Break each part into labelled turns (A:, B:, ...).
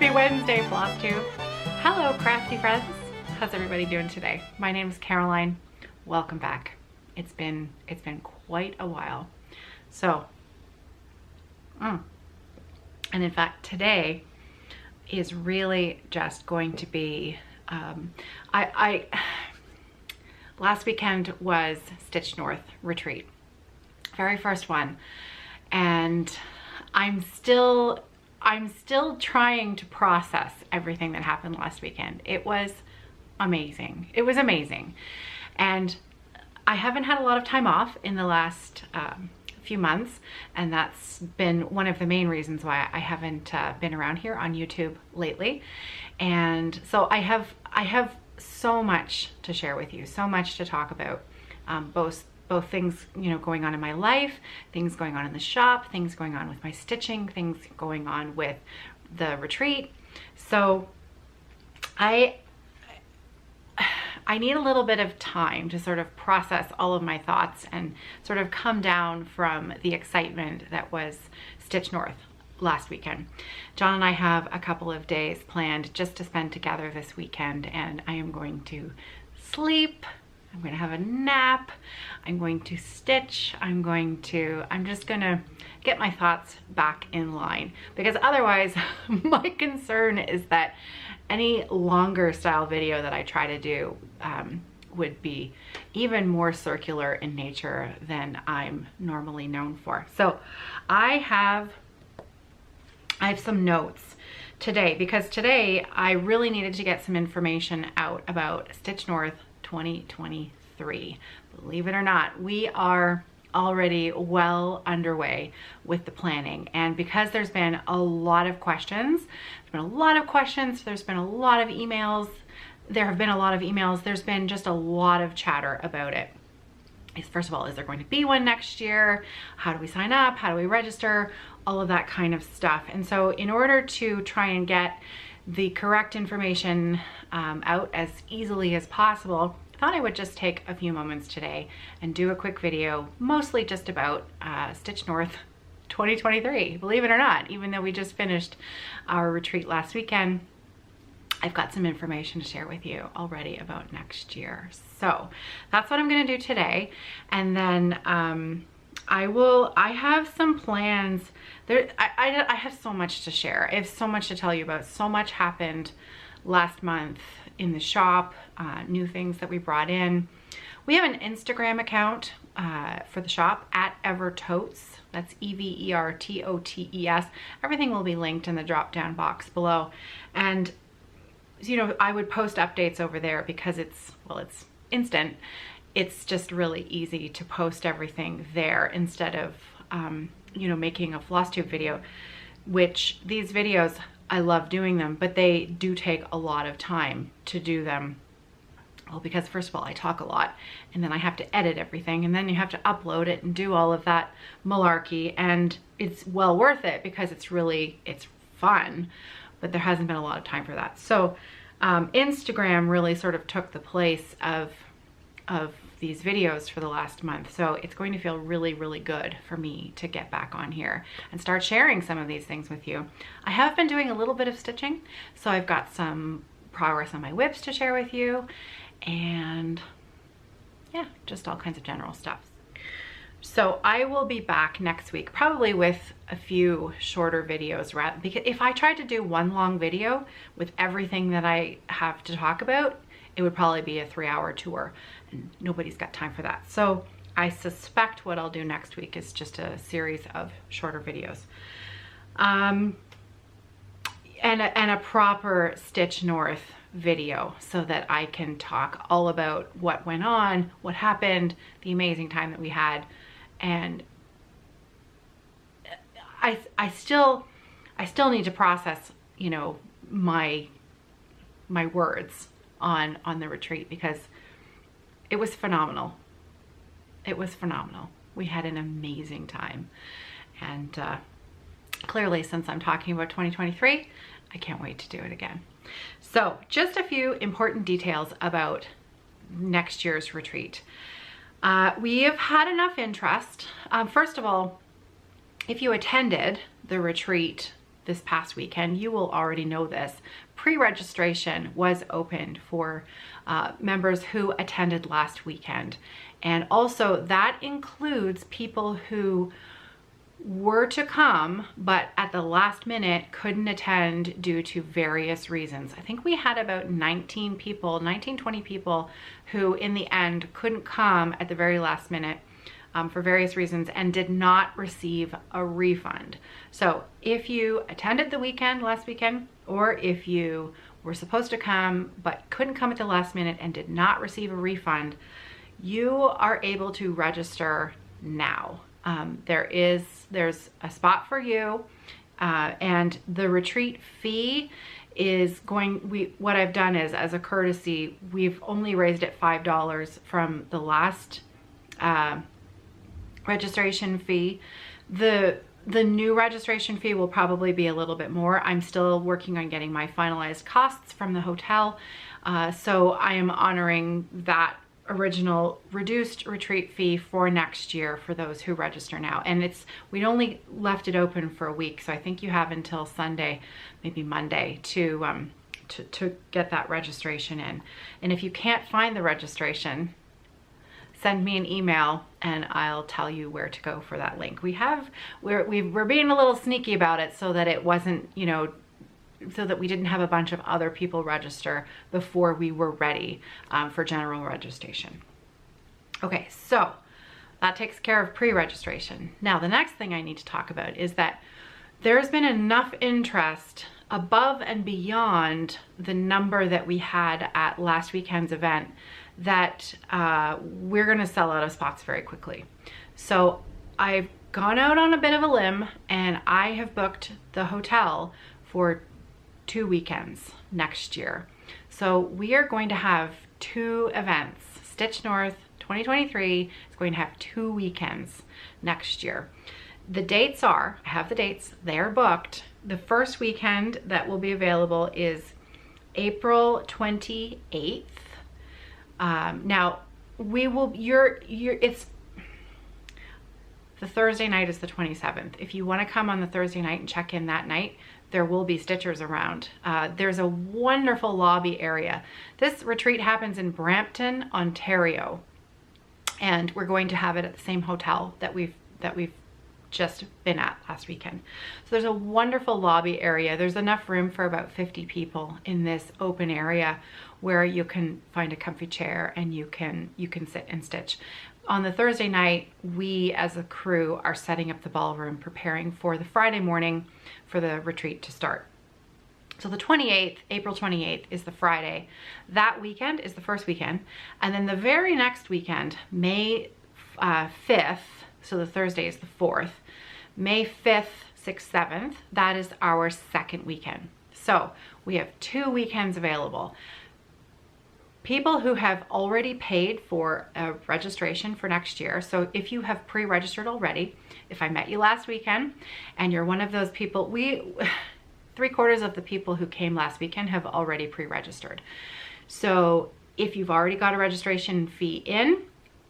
A: Happy Wednesday, Floss Tube. Hello, crafty friends. How's everybody doing today? My name is Caroline. Welcome back. It's been quite a while. So, and in fact, today is really just going to be, last weekend was StitchNorth retreat. Very first one. And I'm still trying to process everything that happened last weekend. It was amazing. It was amazing. And I haven't had a lot of time off in the last few months, and that's been one of the main reasons why I haven't been around here on YouTube lately. And so I have so much to share with you, so much to talk about, both things, you know, going on in my life, things going on in the shop, things going on with my stitching, things going on with the retreat. So I need a little bit of time to sort of process all of my thoughts and sort of come down from the excitement that was StitchNorth last weekend. John and I have a couple of days planned just to spend together this weekend, and I am going to sleep. I'm going to have a nap. I'm going to stitch. I'm just going to get my thoughts back in line, because otherwise my concern is that any longer style video that I try to do would be even more circular in nature than I'm normally known for. So I have some notes today, because today I really needed to get some information out about StitchNorth 2023. Believe it or not, we are already well underway with the planning, and because there's been a lot of questions, there's been a lot of emails, there's been just a lot of chatter about it. First of all, is there going to be one next year? How do we sign up? How do we register? All of that kind of stuff. And so in order to try and get the correct information out as easily as possible, I thought I would just take a few moments today and do a quick video, mostly just about StitchNorth 2023. Believe it or not, even though we just finished our retreat last weekend, I've got some information to share with you already about next year. So that's what I'm going to do today. And then I have some plans. I have so much to share. I have so much to tell you about. So much happened last month in the shop, new things that we brought in. We have an Instagram account for the shop at Evertotes. That's EVERTOTES. Everything will be linked in the drop down box below. And you know, I would post updates over there because it's instant. It's just really easy to post everything there instead of you know, making a FlossTube video, which these videos, I love doing them, but they do take a lot of time to do them. Well, because first of all, I talk a lot, and then I have to edit everything, and then you have to upload it and do all of that malarkey, and it's well worth it because it's fun, but there hasn't been a lot of time for that. So Instagram really sort of took the place of these videos for the last month. So it's going to feel really, really good for me to get back on here and start sharing some of these things with you. I have been doing a little bit of stitching, so I've got some progress on my whips to share with you, and yeah, just all kinds of general stuff. So I will be back next week, probably with a few shorter videos, because if I tried to do one long video with everything that I have to talk about, it would probably be a 3-hour tour, and nobody's got time for that. So I suspect what I'll do next week is just a series of shorter videos. And a proper StitchNorth video, so that I can talk all about what went on, what happened, the amazing time that we had. And I still need to process, you know, my words on the retreat, because it was phenomenal. It was phenomenal. We had an amazing time, and clearly, since I'm talking about 2023, I can't wait to do it again. So just a few important details about next year's retreat. We have had enough interest. First of all, if you attended the retreat this past weekend, you will already know this. Pre-registration was opened for members who attended last weekend. And also that includes people who were to come, but at the last minute couldn't attend due to various reasons. I think we had about 19 people, 20 people who in the end couldn't come at the very last minute for various reasons and did not receive a refund. So if you attended the weekend, last weekend, or if you were supposed to come but couldn't come at the last minute and did not receive a refund, you are able to register now. There's a spot for you, and the retreat fee is what I've done is, as a courtesy, we've only raised it $5 from the last registration fee. The new registration fee will probably be a little bit more. I'm still working on getting my finalized costs from the hotel, so I am honoring that original reduced retreat fee for next year for those who register now. And we only left it open for a week, so I think you have until Sunday, maybe Monday, to get that registration in. And if you can't find the registration, send me an email and I'll tell you where to go for that link. We're being a little sneaky about it so that it wasn't, so that we didn't have a bunch of other people register before we were ready for general registration. Okay, so that takes care of pre-registration. Now, the next thing I need to talk about is that there's been enough interest above and beyond the number that we had at last weekend's event that we're gonna sell out of spots very quickly. So I've gone out on a bit of a limb and I have booked the hotel for 2 weekends next year. So we are going to have 2 events. StitchNorth 2023 is going to have 2 weekends next year. The dates I have the dates, they are booked. The first weekend that will be available is April 28th. Now it's the Thursday night is the 27th. If you want to come on the Thursday night and check in that night, there will be stitchers around. There's a wonderful lobby area. This retreat happens in Brampton, Ontario, and we're going to have it at the same hotel that we've just been at last weekend. So there's a wonderful lobby area. There's enough room for about 50 people in this open area where you can find a comfy chair and you can sit and stitch. On the Thursday night, we as a crew are setting up the ballroom, preparing for the Friday morning for the retreat to start. So the 28th, April 28th is the Friday. That weekend is the first weekend. And then the very next weekend, May 5th, so the Thursday is the 4th, May 5th, 6th, 7th, that is our second weekend. So we have 2 weekends available. People who have already paid for a registration for next year, so if you have pre-registered already, if I met you last weekend and you're one of those people, 3/4 of the people who came last weekend have already pre-registered. So if you've already got a registration fee in,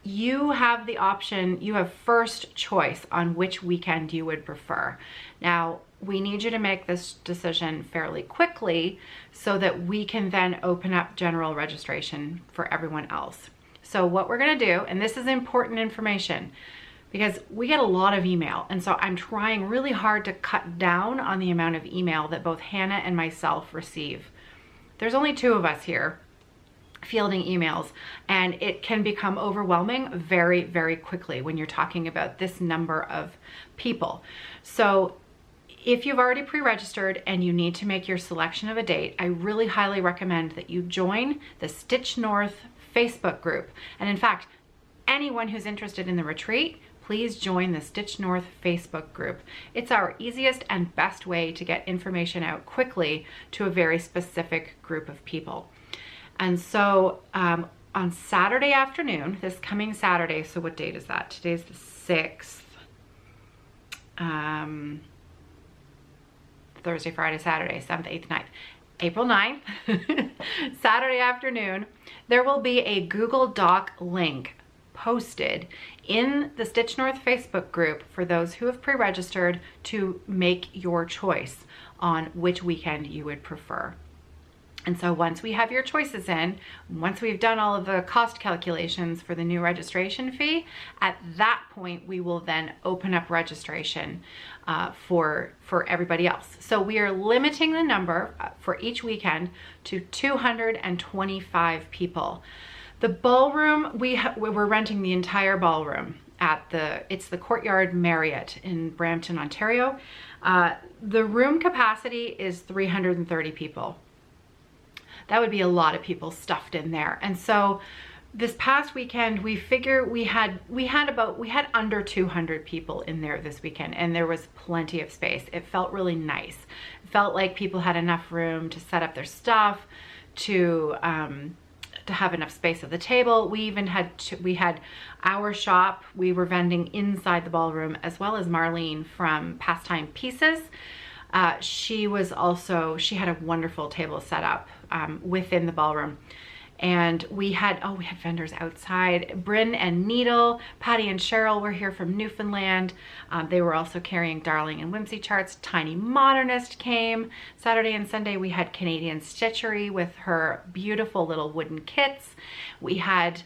A: you have the option, you have first choice on which weekend you would prefer. Now, we need you to make this decision fairly quickly so that we can then open up general registration for everyone else. So what we're gonna do, and this is important information because we get a lot of email, and so I'm trying really hard to cut down on the amount of email that both Hannah and myself receive. There's only 2 of us here fielding emails, and it can become overwhelming very, very quickly when you're talking about this number of people. So if you've already pre-registered and you need to make your selection of a date, I really highly recommend that you join the StitchNorth Facebook group. And in fact, anyone who's interested in the retreat, please join the StitchNorth Facebook group. It's our easiest and best way to get information out quickly to a very specific group of people. And so on Saturday afternoon, this coming Saturday, so what date is that? Today's the 6th. Thursday, Friday, Saturday, 7th, 8th, 9th. April 9th, Saturday afternoon, there will be a Google Doc link posted in the StitchNorth Facebook group for those who have pre-registered to make your choice on which weekend you would prefer. And so once we have your choices in, once we've done all of the cost calculations for the new registration fee, at that point we will then open up registration for everybody else. So we are limiting the number for each weekend to 225 people. The ballroom, we're renting the entire ballroom at it's the Courtyard Marriott in Brampton, Ontario. The room capacity is 330 people. That would be a lot of people stuffed in there. And so this past weekend, we figure we had under 200 people in there this weekend, and there was plenty of space. It felt really nice. It felt like people had enough room to set up their stuff, to have enough space at the table. We even had our shop. We were vending inside the ballroom, as well as Marlene from Pastime Pieces. She had a wonderful table set up within the ballroom. And we had vendors outside. Bryn and Needle, Patty and Cheryl were here from Newfoundland. They were also carrying Darling and Whimsy charts. Tiny Modernist came. Saturday and Sunday we had Canadian Stitchery with her beautiful little wooden kits. We had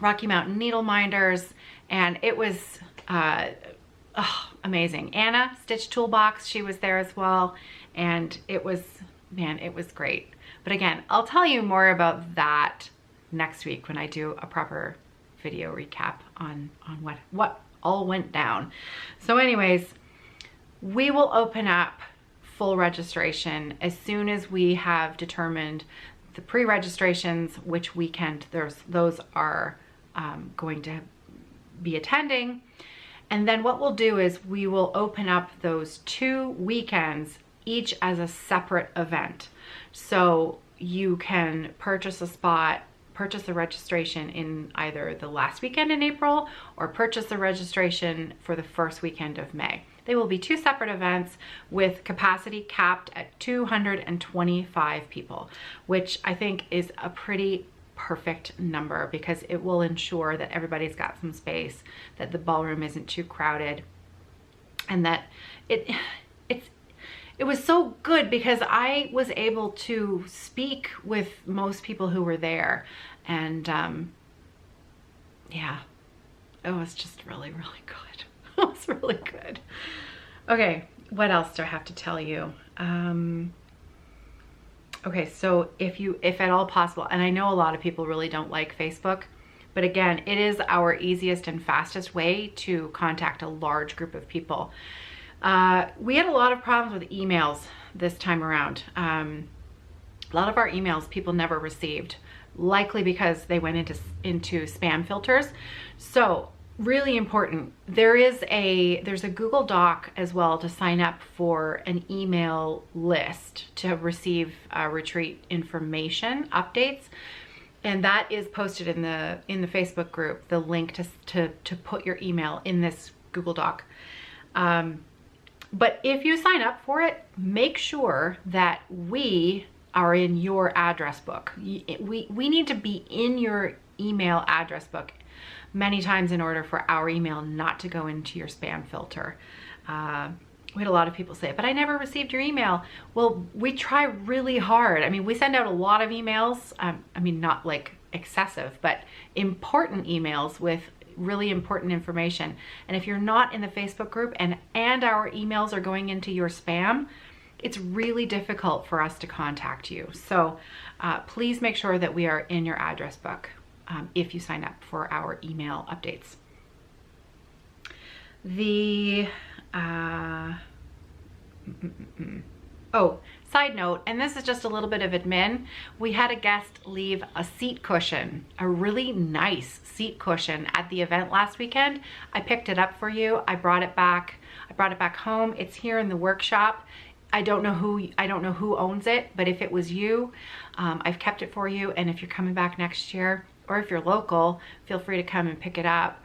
A: Rocky Mountain Needle Minders, and it was amazing. Anna, Stitch Toolbox, she was there as well, and it was great. But again, I'll tell you more about that next week when I do a proper video recap on what all went down. So anyways, we will open up full registration as soon as we have determined the pre-registrations, which weekend those are going to be attending. And then what we'll do is we will open up those 2 weekends, each as a separate event. So you can purchase a spot, purchase a registration in either the last weekend in April or purchase a registration for the first weekend of May. They will be 2 separate events with capacity capped at 225 people, which I think is a pretty perfect number because it will ensure that everybody's got some space, that the ballroom isn't too crowded, and that it was so good because I was able to speak with most people who were there, and yeah, it was just really, really good. It was really good. Okay, what else do I have to tell you? Okay, so if at all possible, and I know a lot of people really don't like Facebook, but again, it is our easiest and fastest way to contact a large group of people. We had a lot of problems with emails this time around. A lot of our emails people never received, likely because they went into spam filters. So really important, there's a Google Doc as well to sign up for an email list to receive retreat information updates, and that is posted in the Facebook group, the link to put your email in this Google Doc. But if you sign up for it, make sure that we are in your address book. We need to be in your email address book many times in order for our email not to go into your spam filter. We had a lot of people say, but I never received your email. Well, we try really hard. I mean, we send out a lot of emails. I mean, not like excessive, but important emails with really important information. And if you're not in the Facebook group and our emails are going into your spam, it's really difficult for us to contact you. So please make sure that we are in your address book if you sign up for our email updates. Oh, side note, and this is just a little bit of admin, we had a guest leave a seat cushion, a really nice seat cushion at the event last weekend. I picked it up for you. I brought it back home. It's here in the workshop. I don't know who owns it, but if it was you, I've kept it for you, and if you're coming back next year, or if you're local, feel free to come and pick it up.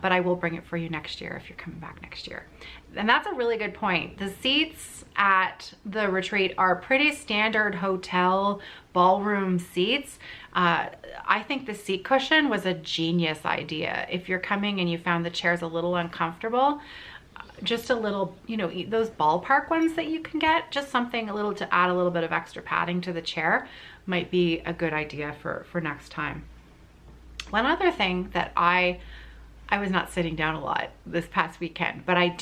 A: But I will bring it for you next year if you're coming back next year. And that's a really good point. The seats at the retreat are pretty standard hotel ballroom seats. I think the seat cushion was a genius idea. If you're coming and you found the chairs a little uncomfortable, just a little, you know, those ballpark ones that you can get, just something a little to add a little bit of extra padding to the chair might be a good idea for next time. One other thing that I was not sitting down a lot this past weekend, but I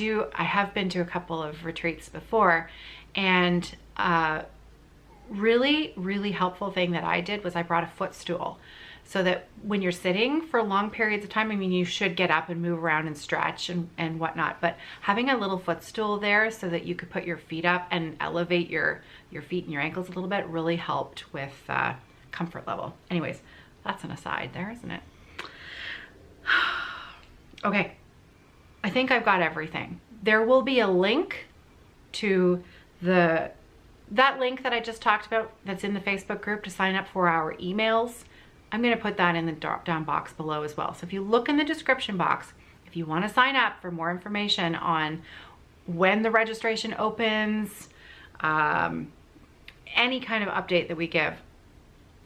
A: have been to a couple of retreats before, and really helpful thing that I did was I brought a footstool, so that when you're sitting for long periods of time, I mean, you should get up and move around and stretch and whatnot, but having a little footstool there so that you could put your feet up and elevate your feet and your ankles a little bit really helped with comfort level. Anyways, that's an aside there, isn't it? Okay, I think I've got everything. There will be a link to that link that I just talked about that's in the Facebook group to sign up for our emails. I'm gonna put that in the drop down box below as well. So if you look in the description box, if you wanna sign up for more information on when the registration opens, any kind of update that we give,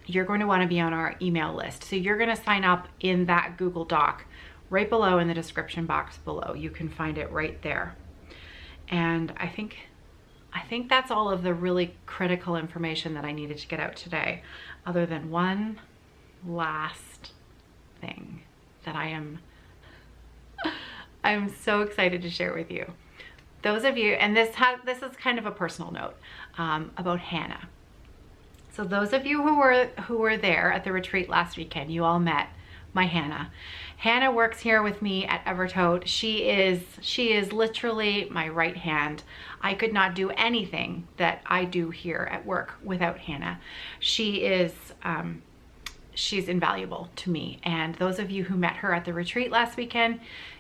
A: you're going to wanna be on our email list. So you're gonna sign up in that Google Doc right below in the description box below. You can find it right there. And I think that's all of the really critical information that I needed to get out today, other than one last thing that I'm so excited to share with you. Those of you, and this is kind of a personal note about Hannah. So those of you who were there at the retreat last weekend, you all met my Hannah. Hannah works here with me at Evertote. She is literally my right hand. I could not do anything that I do here at work without Hannah. She's invaluable to me. And those of you who met her at the retreat last weekend,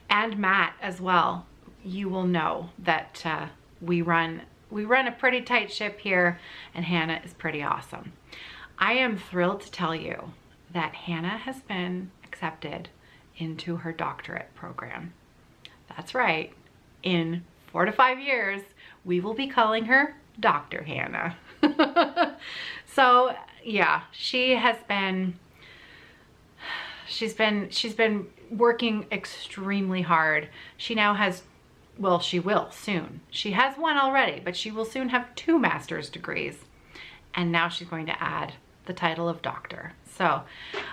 A: and Matt as well, you will know that we run a pretty tight ship here, and Hannah is pretty awesome. I am thrilled to tell you that Hannah has been accepted into her doctorate program. That's right. In 4 to 5 years, we will be calling her Dr. Hannah. So yeah, she's been working extremely hard. She now has, well, she will soon. She has one already, but she will soon have 2 master's degrees. And now she's going to add the title of doctor. So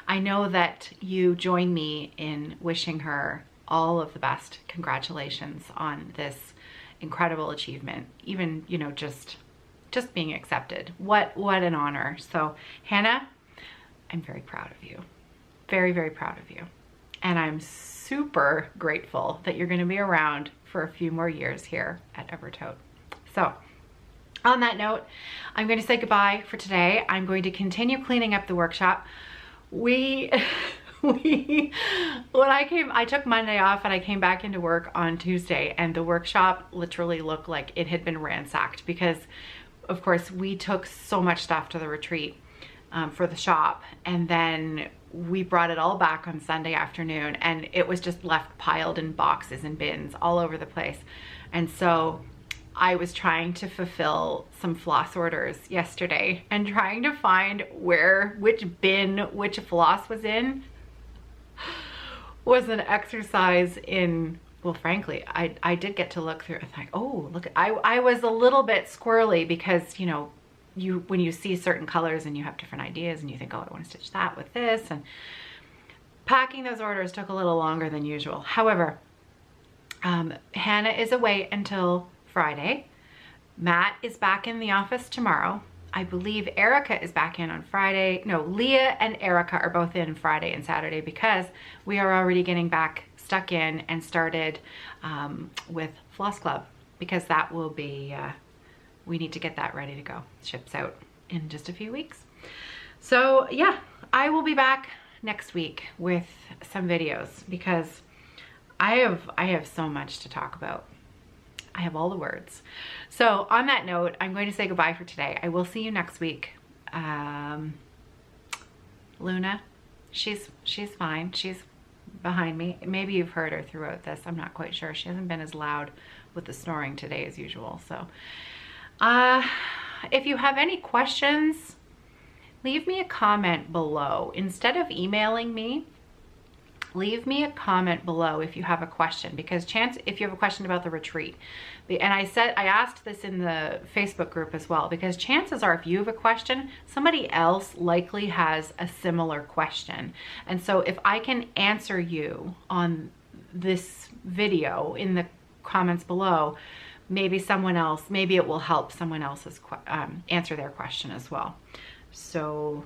A: I know that you join me in wishing her all of the best. Congratulations on this incredible achievement. Even, you know, just being accepted. What an honor. So Hannah, I'm very proud of you. Very, very proud of you. And I'm super grateful that you're going to be around for a few more years here at Evertote. So on that note, I'm going to say goodbye for today. I'm going to continue cleaning up the workshop. I took Monday off and I came back into work on Tuesday, and the workshop literally looked like it had been ransacked because, of course, we took so much stuff to the retreat for the shop, and then we brought it all back on Sunday afternoon, and it was just left piled in boxes and bins all over the place. And so I was trying to fulfill some floss orders yesterday, and trying to find which bin which floss was in was an exercise in, well, frankly, I did get to look through and think, oh, look, I was a little bit squirrely because, you know, when you see certain colors and you have different ideas and you think, oh, I want to stitch that with this, and packing those orders took a little longer than usual. However, Hannah is away until Friday. Matt is back in the office tomorrow. I believe Erica is back in on Friday. No, Leah and Erica are both in Friday and Saturday because we are already getting back stuck in and started with Floss Club, because that will be, we need to get that ready to go. Ships out in just a few weeks. So yeah, I will be back next week with some videos because I have so much to talk about. I have all the words. So on that note, I'm going to say goodbye for today. I will see you next week. Luna, She's fine. She's behind me. Maybe you've heard her throughout this. I'm not quite sure. She hasn't been as loud with the snoring today as usual. So if you have any questions, leave me a comment below. Instead of emailing me, leave me a comment below if you have a question, because if you have a question about the retreat, and I asked this in the Facebook group as well, because chances are if you have a question, somebody else likely has a similar question. And so if I can answer you on this video in the comments below, maybe it will help someone else's answer their question as well. So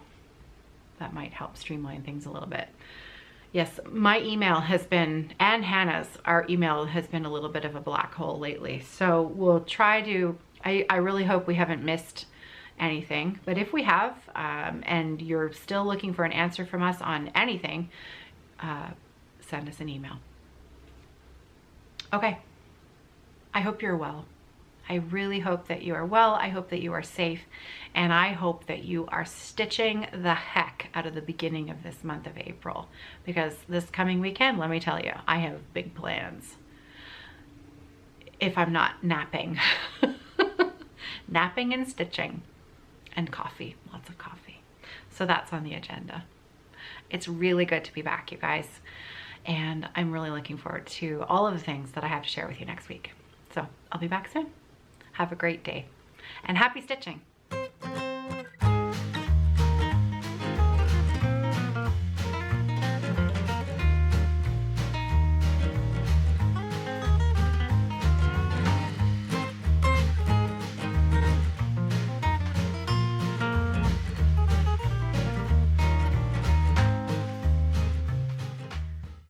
A: that might help streamline things a little bit. Yes, my email has been, and Hannah's, our email has been a little bit of a black hole lately. So we'll try to, I really hope we haven't missed anything. But if we have, and you're still looking for an answer from us on anything, send us an email. Okay, I hope you're well. I really hope that you are well. I hope that you are safe. And I hope that you are stitching the heck out of the beginning of this month of April. Because this coming weekend, let me tell you, I have big plans. If I'm not napping. Napping and stitching. And coffee. Lots of coffee. So that's on the agenda. It's really good to be back, you guys. And I'm really looking forward to all of the things that I have to share with you next week. So I'll be back soon. Have a great day and happy stitching.